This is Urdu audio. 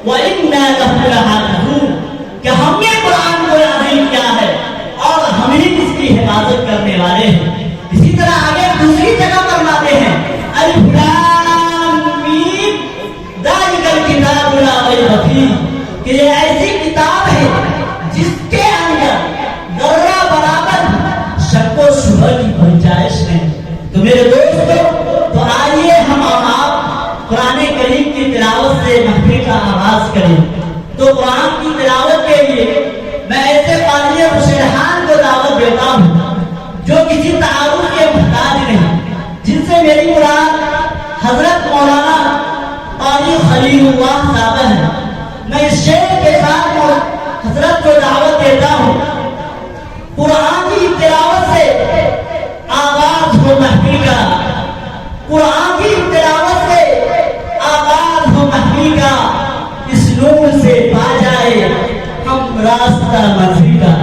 وَإِنَّا لَهُ لَحَافِظُونَ کہ ہم نے قرآن کو نازل کیا ہے اور ہم ہی اس کی حفاظت کرنے والے ہیں. اسی طرح آگے دوسری جگہ فرماتے ہیں الف لام میم ذالک الکتاب لا ریب فیہ کہ یہ ایسی کتاب ہے جس کے اندر ذرہ برابر شک و شبہ کی گنجائش نہیں. تو میرے دوستو تو آئیے ہم اور آپ قرآن کریم کی تلاوت سے محفل کا آغاز کریں. تو قرآن کی تلاوت کے لیے میں ایسے قاری مشرحان کو دعوت دیتا ہوں جو کسی تعارف کے محتاج نہیں, جن سے میری مراد حضرت مولانا قاری خلیل اللہ صاحب ہیں. میں اس شعر کے ساتھ حضرت کو دعوت دیتا ہوں قرآن کی تلاوت سے آغاز ہو محفل کا, قرآن کی تلاوت سے آغاز ہو محفل کا, اس نور سے پا جائے ہم راستہ منزل کا.